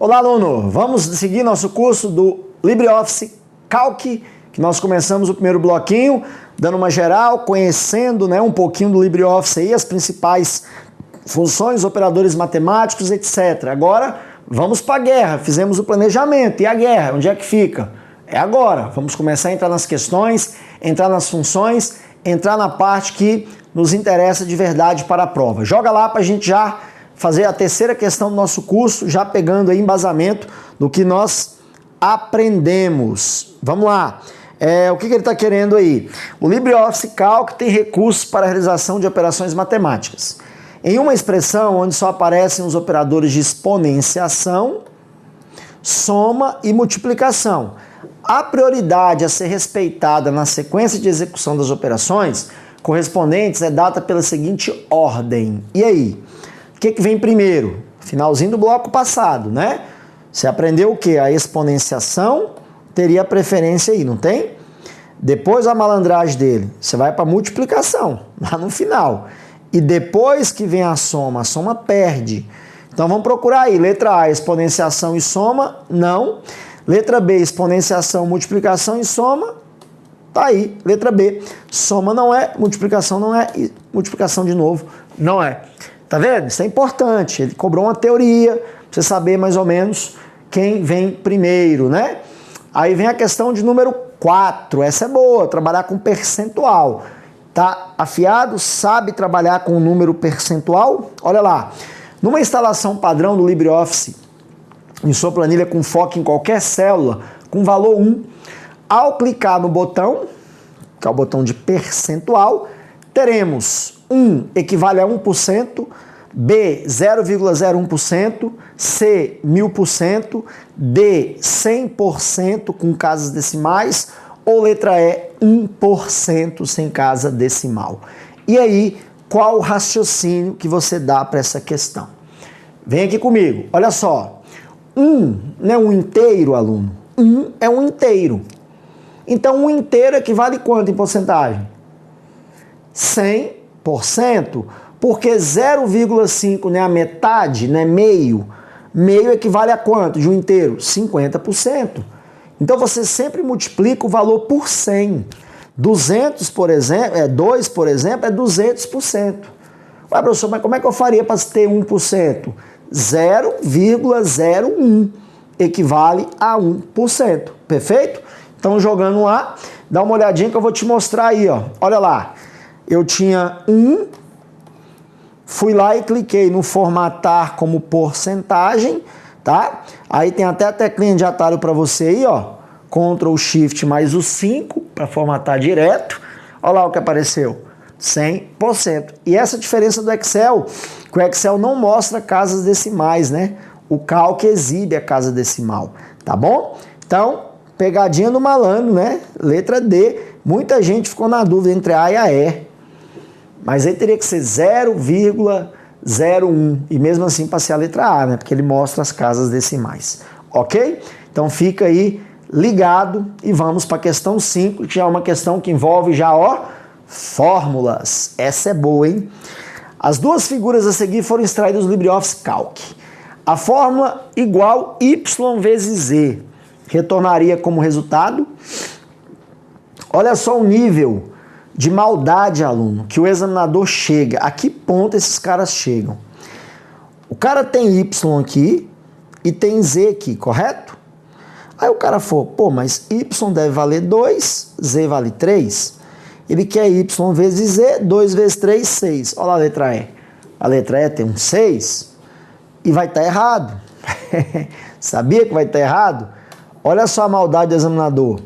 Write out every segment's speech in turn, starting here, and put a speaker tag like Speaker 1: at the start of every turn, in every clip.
Speaker 1: Olá, aluno! Vamos seguir nosso curso do LibreOffice Calc, que nós começamos o primeiro bloquinho, dando uma geral, conhecendo um pouquinho do LibreOffice aí, as principais funções, operadores matemáticos, etc. Agora, vamos para a guerra. Fizemos o planejamento. E a guerra? Onde é que fica? É agora. Vamos começar a entrar nas questões, entrar nas funções, entrar na parte que nos interessa de verdade para a prova. Joga lá para a gente já fazer a terceira questão do nosso curso, já pegando aí embasamento do que nós aprendemos. Vamos lá. O que ele está querendo aí? O LibreOffice Calc tem recursos para a realização de operações matemáticas. Em uma expressão onde só aparecem os operadores de exponenciação, soma e multiplicação. A prioridade a ser respeitada na sequência de execução das operações correspondentes é dada pela seguinte ordem. E aí? O que vem primeiro? Finalzinho do bloco passado, né? Você aprendeu o quê? A exponenciação teria preferência aí, não tem? Depois a malandragem dele, você vai para multiplicação, lá no final. E depois que vem a soma perde. Então vamos procurar aí. Letra A, exponenciação e soma, não. Letra B, exponenciação, multiplicação e soma, tá aí. Letra B, soma não é, multiplicação não é, e multiplicação de novo não é. Tá vendo? Isso é importante. Ele cobrou uma teoria, pra você saber mais ou menos quem vem primeiro, né? Aí vem a questão de número 4. Essa é boa, trabalhar com percentual. Tá afiado? Sabe trabalhar com o número percentual? Olha lá. Numa instalação padrão do LibreOffice, em sua planilha com foco em qualquer célula, com valor 1, ao clicar no botão, que é o botão de percentual, teremos 1 equivale a 1%, B 0,01%, C 1000%, D 100% com casas decimais, ou letra E 1% sem casa decimal. E aí, qual o raciocínio que você dá para essa questão? Vem aqui comigo, olha só. 1 não é um inteiro, aluno. 1 é um inteiro. Então, 1 inteiro equivale quanto em porcentagem? 100%, porque 0,5 não é a metade, não é meio. Meio equivale a quanto de um inteiro? 50%. Então, você sempre multiplica o valor por 100. 200, por exemplo, 2, por exemplo, é 200%. Ué, professor, mas como é que eu faria para ter 1%? 0,01 equivale a 1%. Perfeito? Então, jogando lá, dá uma olhadinha que eu vou te mostrar aí, ó. Olha lá. Eu tinha 1, fui lá e cliquei no formatar como porcentagem, tá? Aí tem até a teclinha de atalho para você aí, ó. Ctrl Shift mais o 5 para formatar direto. Olha lá o que apareceu. 100%. E essa diferença do Excel, que o Excel não mostra casas decimais, né? O Calc exibe a casa decimal, tá bom? Então, pegadinha do malandro, né? Letra D. Muita gente ficou na dúvida entre a e a E. Mas aí teria que ser 0,01. E mesmo assim passei a letra A, né? Porque ele mostra as casas decimais. Ok? Então fica aí ligado e vamos para a questão 5, que já é uma questão que envolve já, ó, fórmulas. Essa é boa, hein? As duas figuras a seguir foram extraídas do LibreOffice Calc. A fórmula igual y vezes z retornaria como resultado. Olha só o nível de maldade, aluno, que o examinador chega. A que ponto esses caras chegam? O cara tem y aqui e tem z aqui, correto? Aí o cara falou, pô, mas y deve valer 2, z vale 3. Ele quer y vezes z, 2 vezes 3, 6. Olha lá a letra E. A letra E tem um 6 e vai estar errado. Sabia que vai estar errado? Olha só a maldade do examinador.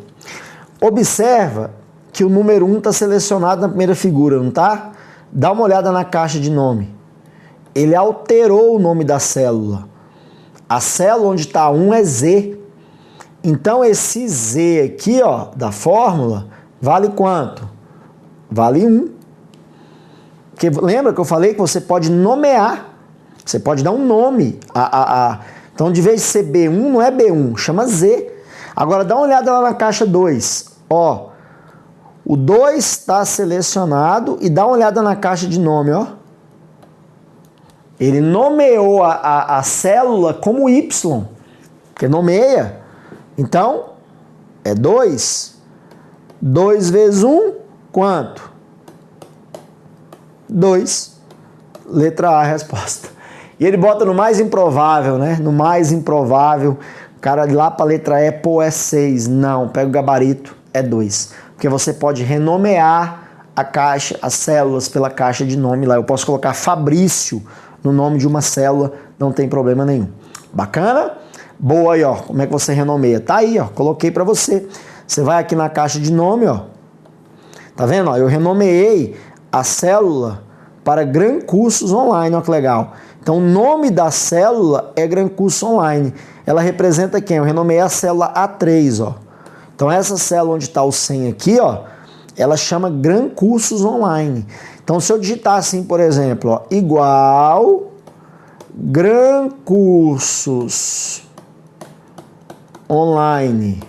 Speaker 1: Observa que o número 1 está selecionado na primeira figura, não tá? Dá uma olhada na caixa de nome. Ele alterou o nome da célula. A célula onde está 1 é Z. Então, esse Z aqui, ó, da fórmula, vale quanto? Vale 1. Porque lembra que eu falei que você pode nomear. Você pode dar um nome. Então, de vez de ser B1, não é B1, chama Z. Agora, dá uma olhada lá na caixa 2. Ó, o 2 está selecionado e dá uma olhada na caixa de nome, ó. Ele nomeou a célula como Y. porque nomeia. Então, é 2. 2 vezes 1, quanto? 2. Letra A, a resposta. E ele bota no mais improvável, né? No mais improvável. O cara lá para a letra E, pô, é 6. Não, pega o gabarito, é 2. Porque você pode renomear a caixa, as células pela caixa de nome lá. Eu posso colocar Fabrício no nome de uma célula, não tem problema nenhum. Bacana? Boa aí, ó. Como é que você renomeia? Tá aí, ó. Coloquei para você. Você vai aqui na caixa de nome, ó. Tá vendo? Ó, eu renomeei a célula para Gran Cursos Online, ó que legal. Então, o nome da célula é Gran Curso Online. Ela representa quem? Eu renomeei a célula A3, ó. Então, essa célula onde está o 100 aqui, ó, ela chama Gran Cursos Online. Então, se eu digitar assim, por exemplo, ó, igual Gran Cursos Online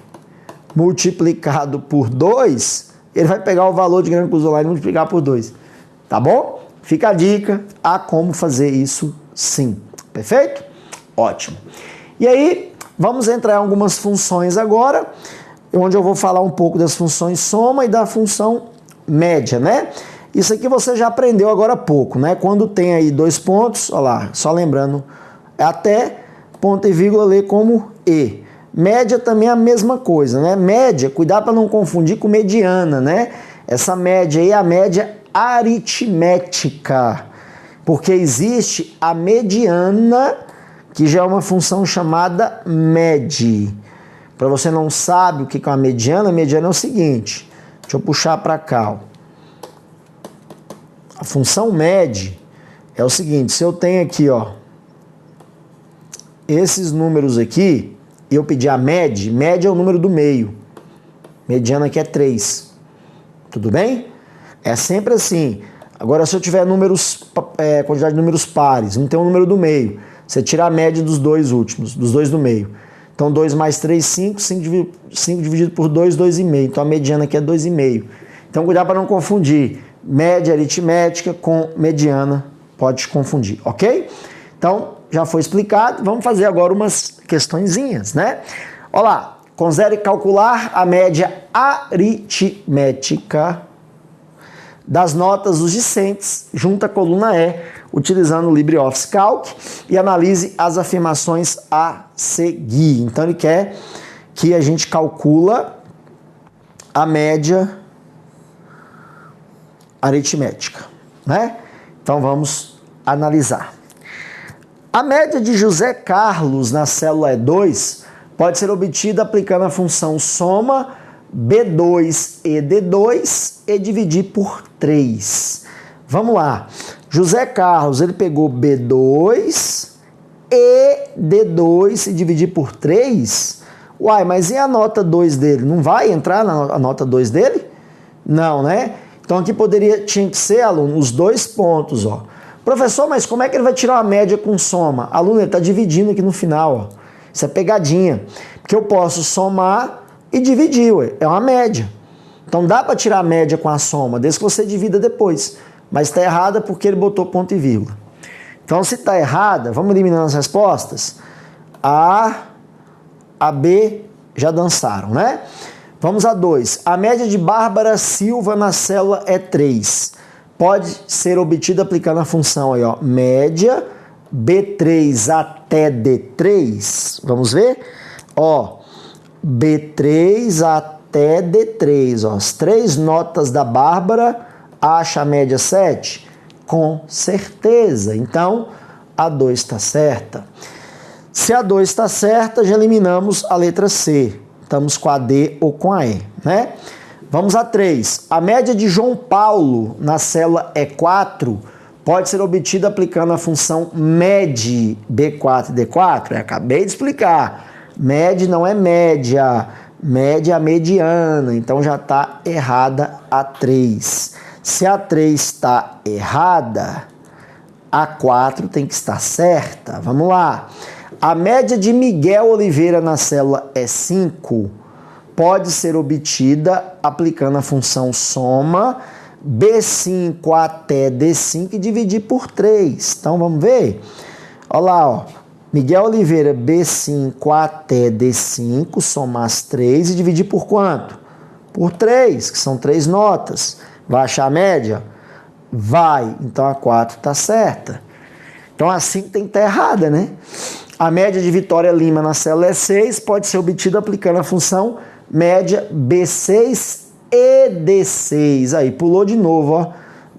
Speaker 1: multiplicado por 2, ele vai pegar o valor de Gran Cursos Online e multiplicar por 2. Tá bom? Fica a dica a como fazer isso sim. Perfeito? Ótimo. E aí, vamos entrar em algumas funções agora, onde eu vou falar um pouco das funções soma e da função média, né? Isso aqui você já aprendeu agora há pouco, né? Quando tem aí 2 pontos, olha lá, só lembrando, até ponto e vírgula lê como E. Média também é a mesma coisa, né? Média, cuidado para não confundir com mediana, né? Essa média aí é a média aritmética, porque existe a mediana, que já é uma função chamada MED. Para você não sabe o que é uma mediana, a mediana é o seguinte, deixa eu puxar para cá, ó. A função MED é o seguinte, se eu tenho aqui, ó, esses números aqui, e eu pedir a MED é o número do meio, mediana aqui é 3, tudo bem? É sempre assim. Agora, se eu tiver números, quantidade de números pares, não tem um número do meio, você tira a média dos 2 últimos, dos 2 do meio. Então, 2 mais 3, 5, 5 dividido por 2, 2,5. Então, a mediana aqui é 2,5. Então, cuidado para não confundir média aritmética com mediana, pode confundir, ok? Então, já foi explicado. Vamos fazer agora umas questõezinhas, né? Olha lá, considere calcular a média aritmética das notas dos discentes, junta a coluna E, utilizando o LibreOffice Calc, e analise as afirmações a seguir. Então, ele quer que a gente calcula a média aritmética, né? Então, vamos analisar. A média de José Carlos na célula E2 pode ser obtida aplicando a função soma B2 e D2 e dividir por 3. Vamos lá. José Carlos, ele pegou B2 e D2 e dividir por 3? Uai, mas e a nota 2 dele? Não vai entrar na nota 2 dele? Não, né? Então aqui tinha que ser, aluno, os 2 pontos, ó. Professor, mas como é que ele vai tirar uma média com soma? Aluno, ele está dividindo aqui no final, ó. Isso é pegadinha. Porque eu posso somar e dividir, ué. É uma média. Então dá para tirar a média com a soma, desde que você divida depois. Mas está errada porque ele botou ponto e vírgula. Então se está errada, vamos eliminando as respostas. A B já dançaram, né? Vamos a 2. A média de Bárbara Silva na célula é 3. Pode ser obtida aplicando a função aí, ó, média B3 até D3. Vamos ver? Ó, B3 até D3, ó, as 3 notas da Bárbara, acha a média 7? Com certeza. Então, a 2 está certa. Se a 2 está certa, já eliminamos a letra C. Estamos com a D ou com a E, né? Vamos a 3. A média de João Paulo na célula E4 pode ser obtida aplicando a função MED B4 e D4. Eu acabei de explicar. MED não é média. Média é a mediana. Então já está errada a 3. Se a 3 está errada, a 4 tem que estar certa. Vamos lá. A média de Miguel Oliveira na célula E5 pode ser obtida aplicando a função soma B5 até D5 e dividir por 3. Então, vamos ver? Olha lá, ó. Miguel Oliveira, B5 até D5, somar as 3 e dividir por quanto? Por 3, que são 3 notas. Vai achar a média? Vai. Então a 4 está certa. Então a 5 tem que estar errada, né? A média de Vitória Lima na célula E6 pode ser obtida aplicando a função média B6 e D6. Aí, pulou de novo, ó.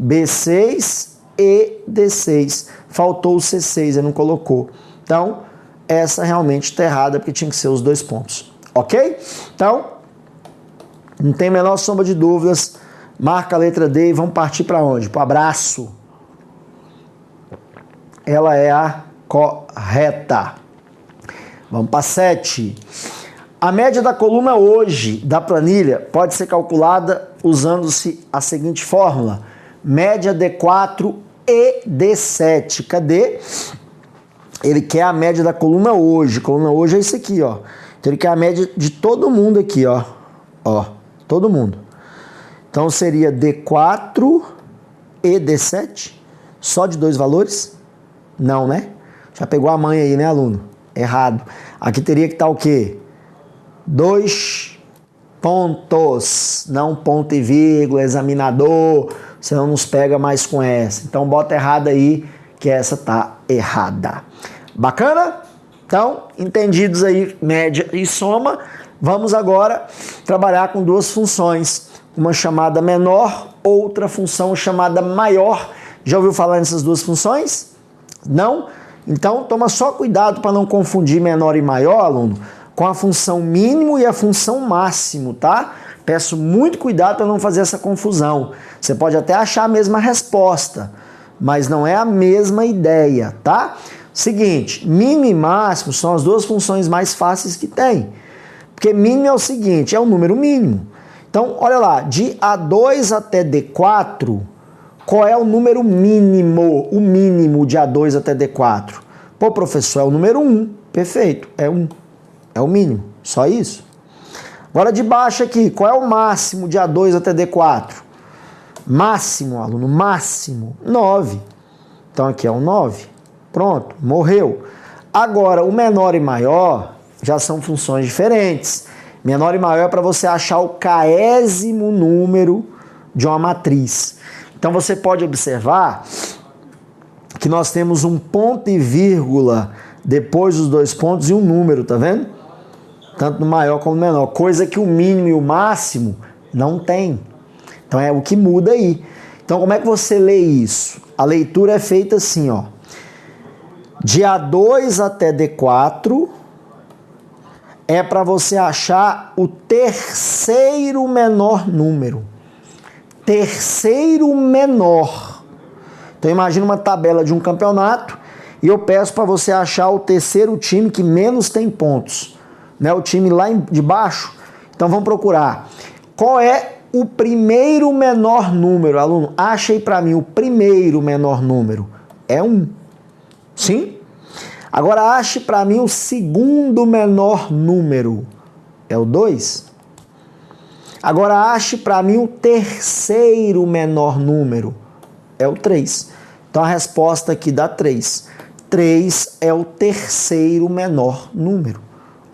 Speaker 1: B6 e D6. Faltou o C6, ele não colocou. Então, essa realmente está errada, porque tinha que ser os 2 pontos. Ok? Então, não tem a menor sombra de dúvidas. Marca a letra D e vamos partir para onde? Para o abraço. Ela é a correta. Vamos para 7. A média da coluna hoje da planilha pode ser calculada usando-se a seguinte fórmula. Média D4 e D7. Cadê? Ele quer a média da coluna hoje. Coluna hoje é isso aqui, ó. Então ele quer a média de todo mundo aqui, ó. Ó, todo mundo. Então seria D4 e D7? Só de 2 valores? Não, né? Já pegou a manha aí, né, aluno? Errado. Aqui teria que estar o quê? 2 pontos. Não ponto e vírgula, examinador. Senão nos pega mais com essa. Então bota errado aí, que essa tá errada. Bacana? Então, entendidos aí, média e soma. Vamos agora trabalhar com 2 funções. Uma chamada menor, outra função chamada maior. Já ouviu falar nessas 2 funções? Não? Então, toma só cuidado para não confundir menor e maior, aluno, com a função mínimo e a função máximo, tá? Peço muito cuidado para não fazer essa confusão. Você pode até achar a mesma resposta, mas não é a mesma ideia, tá? Seguinte, mínimo e máximo são as 2 funções mais fáceis que tem. Porque mínimo é o seguinte, é o número mínimo. Então, olha lá, de A2 até D4, qual é o número mínimo? O mínimo de A2 até D4? Pô, professor, é o número 1. Perfeito, é 1. É o mínimo, só isso. Agora de baixo aqui, qual é o máximo de A2 até D4? Máximo, aluno, máximo, 9. Então aqui é o 9. Pronto, morreu. Agora, o menor e maior já são funções diferentes. Menor e maior é para você achar o késimo número de uma matriz. Então você pode observar que nós temos um ponto e vírgula depois dos 2 pontos e um número, tá vendo? Tanto no maior como no menor. Coisa que o mínimo e o máximo não tem. Então é o que muda aí. Então como é que você lê isso? A leitura é feita assim, ó. De A2 até D4 é para você achar o terceiro menor número. Terceiro menor. Então imagina uma tabela de um campeonato e eu peço para você achar o terceiro time que menos tem pontos, né? O time lá de baixo. Então vamos procurar. Qual é o primeiro menor número? Aluno, acha aí para mim o primeiro menor número. É 1. Sim? Agora ache para mim o segundo menor número. É o 2. Agora ache para mim o terceiro menor número. É o 3. Então a resposta aqui dá 3. 3 é o terceiro menor número.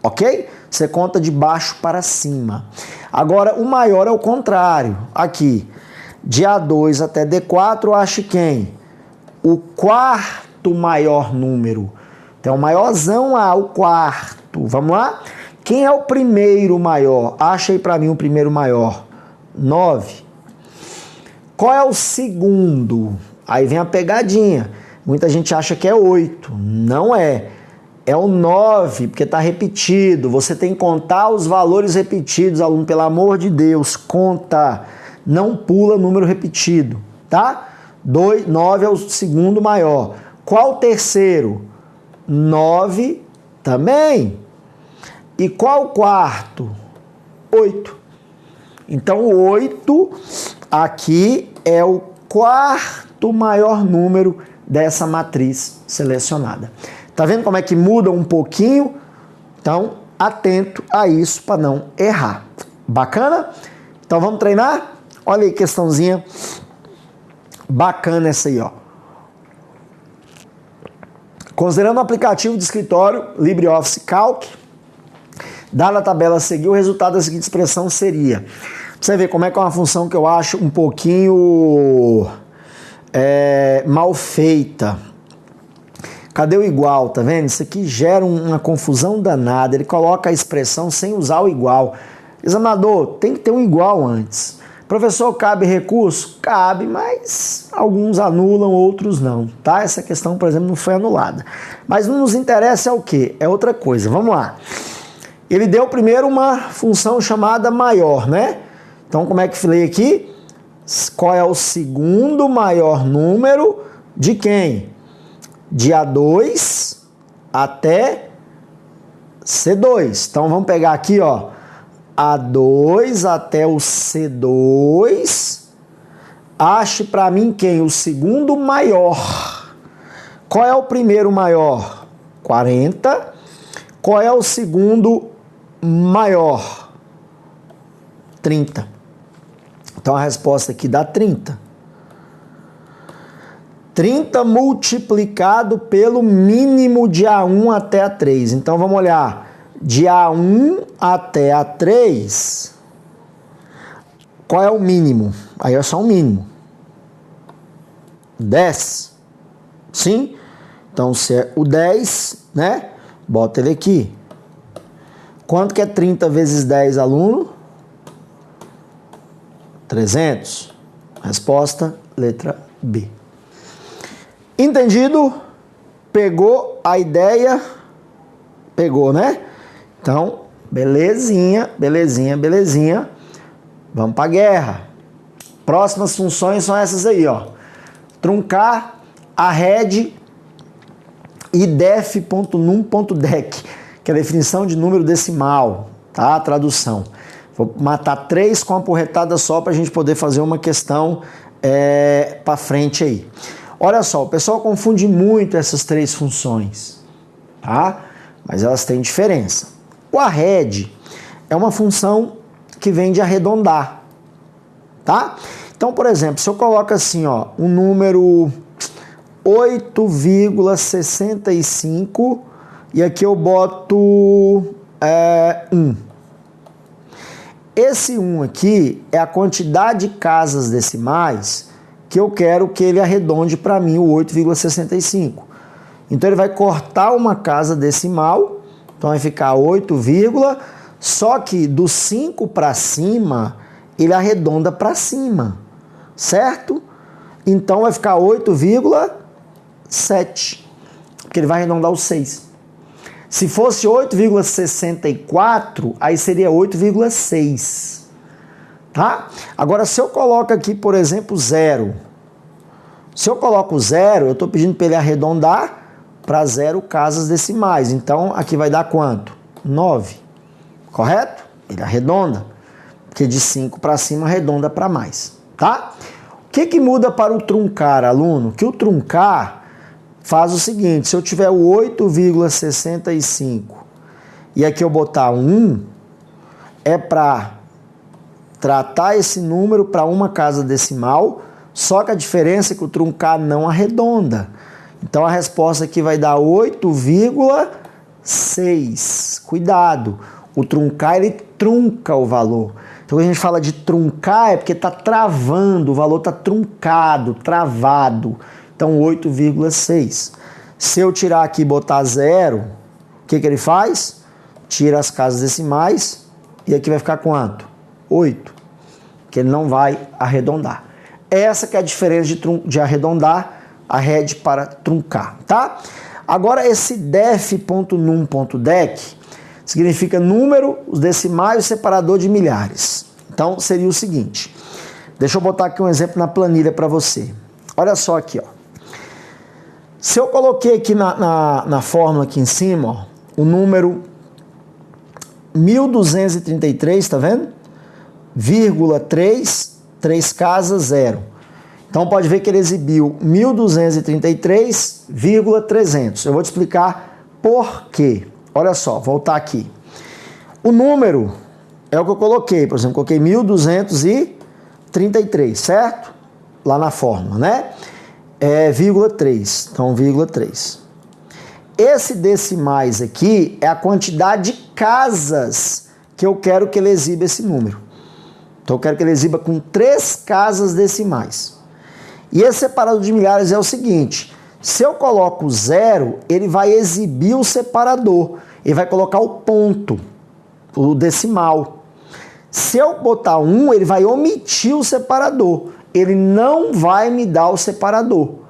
Speaker 1: Ok? Você conta de baixo para cima. Agora o maior é o contrário. Aqui, de A2 até D4, ache quem? O quarto maior número. Então, o maiorzão A, o quarto. Vamos lá? Quem é o primeiro maior? Acha aí para mim o primeiro maior. 9. Qual é o segundo? Aí vem a pegadinha. Muita gente acha que é 8. Não é. É o 9, porque está repetido. Você tem que contar os valores repetidos, aluno. Pelo amor de Deus, conta. Não pula número repetido, tá? 9 é o segundo maior. Qual o terceiro? 9 também. E qual o quarto? 8. Então, o 8 aqui é o quarto maior número dessa matriz selecionada. Tá vendo como é que muda um pouquinho? Então, atento a isso para não errar. Bacana? Então, vamos treinar? Olha aí, questãozinha bacana essa aí, ó. Considerando o aplicativo de escritório LibreOffice Calc, dada a tabela a seguir, o resultado da seguinte expressão seria... Pra você ver como é que é uma função que eu acho um pouquinho mal feita. Cadê o igual? Tá vendo? Isso aqui gera uma confusão danada. Ele coloca a expressão sem usar o igual. Examinador, tem que ter um igual antes. Professor, cabe recurso? Cabe, mas alguns anulam, outros não, tá? Essa questão, por exemplo, não foi anulada. Mas não nos interessa é o quê? É outra coisa. Vamos lá. Ele deu primeiro uma função chamada maior, né? Então, como é que falei aqui? Qual é o segundo maior número de quem? De A2 até C2. Então, vamos pegar aqui, ó. A2 até o C2. Ache para mim quem? O segundo maior. Qual é o primeiro maior? 40. Qual é o segundo maior? 30. Então a resposta aqui dá 30. 30 multiplicado pelo mínimo de A1 até A3. Então vamos olhar. De A1 até A3, qual é o mínimo? Aí é só um mínimo. 10. Sim? Então se é o 10, né? Bota ele aqui. Quanto que é 30 vezes 10, aluno? 300. Resposta, letra B. Entendido? Pegou a ideia? Pegou, né? Então, belezinha, belezinha, belezinha. Vamos para a guerra. Próximas funções são essas aí, ó. Truncar, arred e def.num.dec, que é a definição de número decimal, tá? A tradução. Vou matar 3 com uma porretada só para a gente poder fazer uma questão para frente aí. Olha só, o pessoal confunde muito essas 3 funções, tá? Mas elas têm diferença. O arred é uma função que vem de arredondar, tá? Então, por exemplo, se eu coloco assim, ó, um número 8,65 e aqui eu boto 1. Esse 1 aqui é a quantidade de casas decimais que eu quero que ele arredonde para mim o 8,65. Então ele vai cortar uma casa decimal, então vai ficar 8, só que do 5 para cima, ele arredonda para cima, certo? Então vai ficar 8,7, porque ele vai arredondar o 6. Se fosse 8,64, aí seria 8,6, tá? Agora, se eu coloco aqui, por exemplo, 0, se eu coloco 0, eu estou pedindo para ele arredondar para 0 casas decimais. Então, aqui vai dar quanto? 9, correto? Ele arredonda, porque de 5 para cima arredonda para mais, tá? O que muda para o truncar, aluno? Que o truncar faz o seguinte, se eu tiver o 8,65 e aqui eu botar 1, é para tratar esse número para uma casa decimal, só que a diferença é que o truncar não arredonda. Então a resposta aqui vai dar 8,6. Cuidado, o truncar ele trunca o valor. Então quando a gente fala de truncar é porque está travando, o valor está truncado, travado. Então 8,6. Se eu tirar aqui e botar 0, o que ele faz? Tira as casas decimais e aqui vai ficar quanto? 8. Que ele não vai arredondar. Essa que é a diferença de arredondar, arred para truncar, tá? Agora esse def.num.dec significa número, os decimais e o separador de milhares. Então seria o seguinte, deixa eu botar aqui um exemplo na planilha para você. Olha só aqui, ó. Se eu coloquei aqui na fórmula aqui em cima, ó, o número 1233, tá vendo? Vírgula 3, 3 casas, 0. Então pode ver que ele exibiu 1233,300. Eu vou te explicar por quê. Olha só, voltar aqui. O número é o que eu coloquei, por exemplo, coloquei 1233, certo? Lá na fórmula, né? É vírgula 3, então vírgula 3. esse decimais aqui é a quantidade de casas que eu quero que ele exiba esse número. Então eu quero que ele exiba com 3 casas decimais. E esse separador de milhares é o seguinte: se eu coloco 0, ele vai exibir o separador. Ele vai colocar o ponto, o decimal. Se eu botar 1, ele vai omitir o separador. Ele não vai me dar o separador.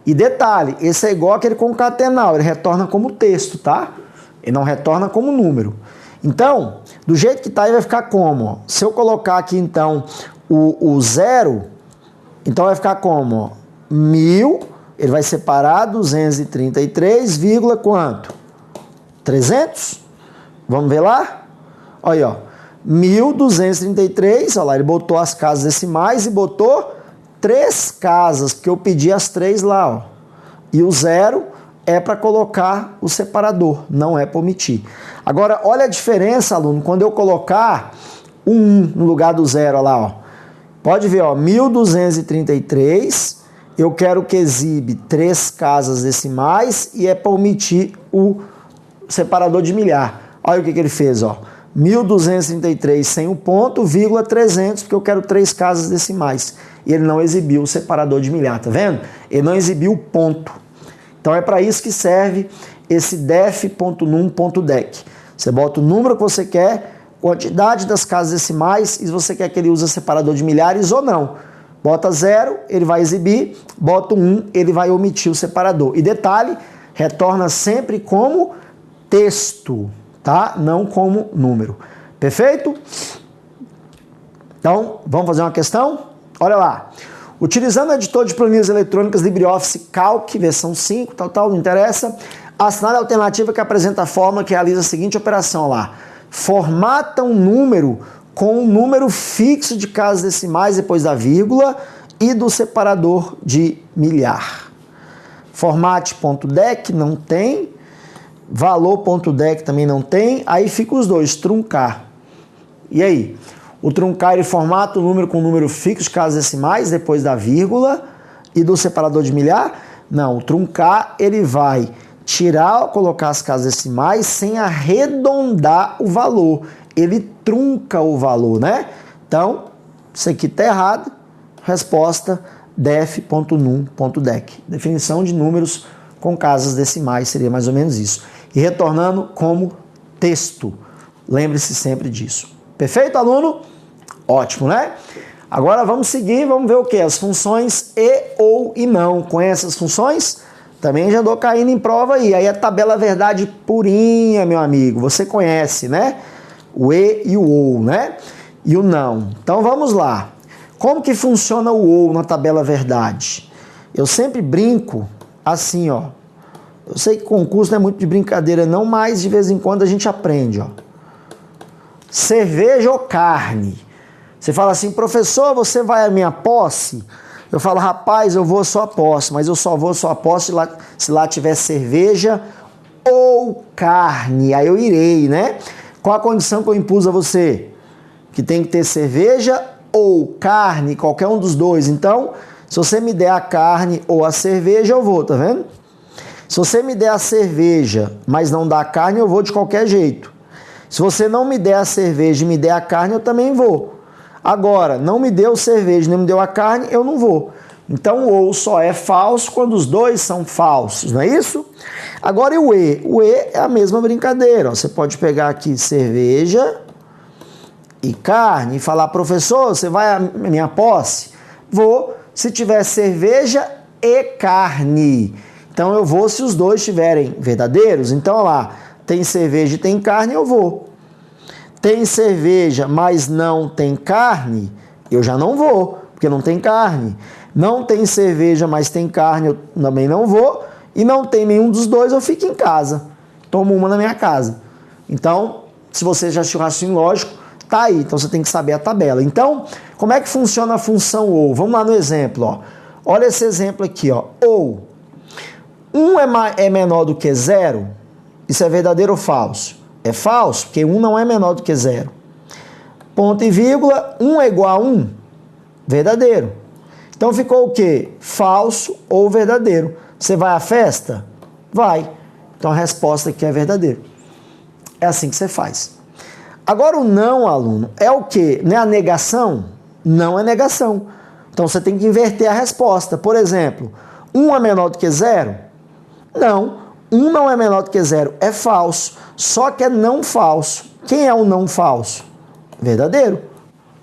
Speaker 1: E detalhe, esse é igual aquele concatenal, ele retorna como texto, tá? Ele não retorna como número. Então, do jeito que tá aí vai ficar como? Ó? Se eu colocar aqui então o 0, então vai ficar como? Ó? 1000, ele vai separar 233, quanto? 300? Vamos ver lá? Olha aí, ó. 1233, olha lá, ele botou as casas decimais e botou 3 casas, porque eu pedi as 3 lá, ó. E o 0 é para colocar o separador, não é para omitir. Agora, olha a diferença, aluno, quando eu colocar o 1 no lugar do 0, olha lá, ó. Pode ver, ó, 1233, eu quero que exibe 3 casas decimais e é para omitir o separador de milhar. Olha o que ele fez, ó. 1233 sem o ponto, 300, porque eu quero 3 casas decimais. E ele não exibiu o separador de milhar, tá vendo? Ele não exibiu o ponto. Então é para isso que serve esse def.num.dec. Você bota o número que você quer, quantidade das casas decimais, e se você quer que ele use separador de milhares ou não. Bota 0, ele vai exibir, bota 1, ele vai omitir o separador. E detalhe, retorna sempre como texto, tá? Não como número. Perfeito? Então, vamos fazer uma questão? Olha lá. Utilizando o editor de planilhas eletrônicas LibreOffice Calc, versão 5, tal, não interessa. Assinale a alternativa que apresenta a fórmula que realiza a seguinte operação lá. Formata um número com um número fixo de casas decimais depois da vírgula e do separador de milhar. Formate.dec não tem. Valor.dec também não tem. Aí fica os dois, truncar. E aí? O truncar ele formata o número com um número fixo de casas decimais depois da vírgula e do separador de milhar? Não, o truncar ele vai tirar, colocar as casas decimais sem arredondar o valor. Ele trunca o valor, né? Então, isso aqui está errado. Resposta def.num.dec. Definição de números com casas decimais seria mais ou menos isso. E retornando como texto. Lembre-se sempre disso. Perfeito, aluno? Ótimo, né? Agora vamos seguir, vamos ver o que? As funções e, ou e não. Conhece as funções? Também já andou caindo em prova aí. Aí é tabela verdade purinha, meu amigo. Você conhece, né? O e e o ou, né? E o não. Então vamos lá. Como que funciona o ou na tabela verdade? Eu sempre brinco assim, ó. Eu sei que concurso não é muito de brincadeira não, mas de vez em quando a gente aprende, ó. Cerveja ou carne? Você fala assim, professor, você vai à minha posse? Eu falo, rapaz, eu vou à sua posse, mas eu só vou à sua posse se lá tiver cerveja ou carne. Aí eu irei, né? Qual a condição que eu impus a você? Que tem que ter cerveja ou carne, qualquer um dos dois. Então, se você me der a carne ou a cerveja, eu vou, tá vendo? Se você me der a cerveja, mas não dá a carne, eu vou de qualquer jeito. Se você não me der a cerveja e me der a carne, eu também vou. Agora, não me deu cerveja, nem me deu a carne, eu não vou. Então, o ou só é falso quando os dois são falsos, não é isso? Agora, e o e? O e é a mesma brincadeira. Você pode pegar aqui cerveja e carne e falar, professor, você vai à minha posse? Vou, se tiver cerveja e carne. Então, eu vou se os dois estiverem verdadeiros. Então, olha lá, tem cerveja e tem carne, eu vou. Tem cerveja, mas não tem carne, eu já não vou, porque não tem carne. Não tem cerveja, mas tem carne, eu também não vou. E não tem nenhum dos dois, eu fico em casa. Tomo uma na minha casa. Então, se você já assistiu o raciocínio lógico, tá aí. Então, você tem que saber a tabela. Então, como é que funciona a função ou? Vamos lá no exemplo, ó. Olha esse exemplo aqui, ó. Ou 1 é menor do que 0? Isso é verdadeiro ou falso? É falso, porque 1 não é menor do que 0. Ponto e vírgula, 1 é igual a 1? Verdadeiro. Então ficou o quê? Falso ou verdadeiro. Você vai à festa? Vai. Então a resposta aqui é verdadeiro. É assim que você faz. Agora o não, aluno, é o quê? Não é a negação? Não é negação. Então você tem que inverter a resposta. Por exemplo, 1 é menor do que 0? Não. 1 não é menor do que 0. É falso. Só que é não falso. Quem é o não falso? Verdadeiro.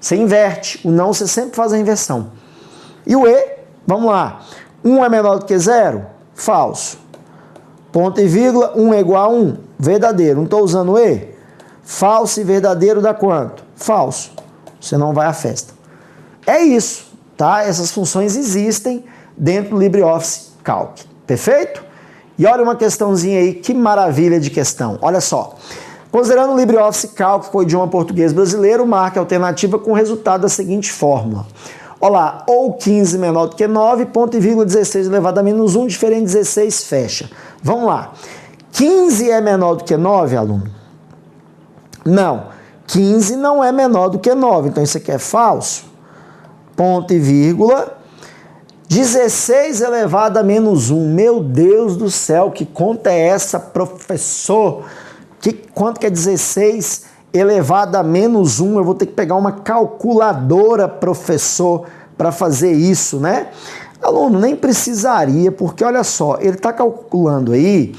Speaker 1: Você inverte. O não você sempre faz a inversão. E o E, vamos lá. 1 é menor do que 0? Falso. Ponto e vírgula, 1 é igual a 1. Verdadeiro. Não estou usando o E? Falso e verdadeiro dá quanto? Falso. Você não vai à festa. É isso, tá? Essas funções existem dentro do LibreOffice Calc. Perfeito? E olha uma questãozinha aí, que maravilha de questão. Olha só. Considerando o LibreOffice Calc com o idioma português brasileiro, marque a alternativa com o resultado da seguinte fórmula. Olha lá, ou 15 menor do que 9, ponto e vírgula 16 elevado a menos 1, diferente de 16, fecha. Vamos lá. 15 é menor do que 9, aluno? Não. 15 não é menor do que 9, então isso aqui é falso. Ponto e vírgula. 16 elevado a menos 1. Meu Deus do céu, que conta é essa, professor? Quanto que é 16 elevado a menos 1? Eu vou ter que pegar uma calculadora, professor, para fazer isso, né? Aluno, nem precisaria, porque olha só, ele está calculando aí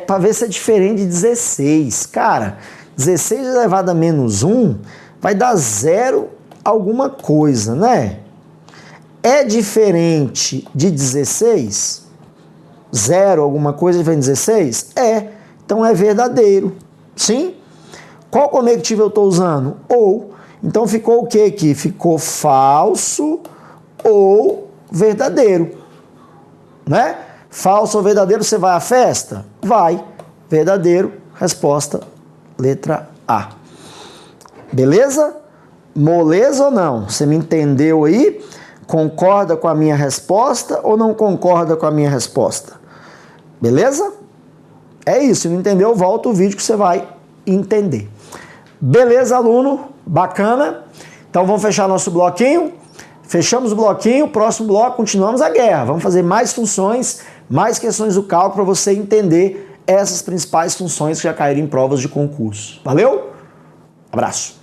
Speaker 1: para ver se é diferente de 16. Cara, 16 elevado a menos 1 vai dar 0 alguma coisa, né? É diferente de 16? 0 alguma coisa diferente de 16? É. Então é verdadeiro. Sim? Qual conectivo eu estou usando? Ou. Então ficou o que aqui? Ficou falso ou verdadeiro. Né? Falso ou verdadeiro, você vai à festa? Vai. Verdadeiro, resposta, letra A. Beleza? Moleza ou não? Você me entendeu aí? Concorda com a minha resposta ou não concorda com a minha resposta? Beleza? É isso, se não entendeu, volta o vídeo que você vai entender. Beleza, aluno? Bacana? Então vamos fechar nosso bloquinho? Fechamos o bloquinho, próximo bloco continuamos a guerra. Vamos fazer mais funções, mais questões do cálculo para você entender essas principais funções que já caíram em provas de concurso. Valeu? Abraço!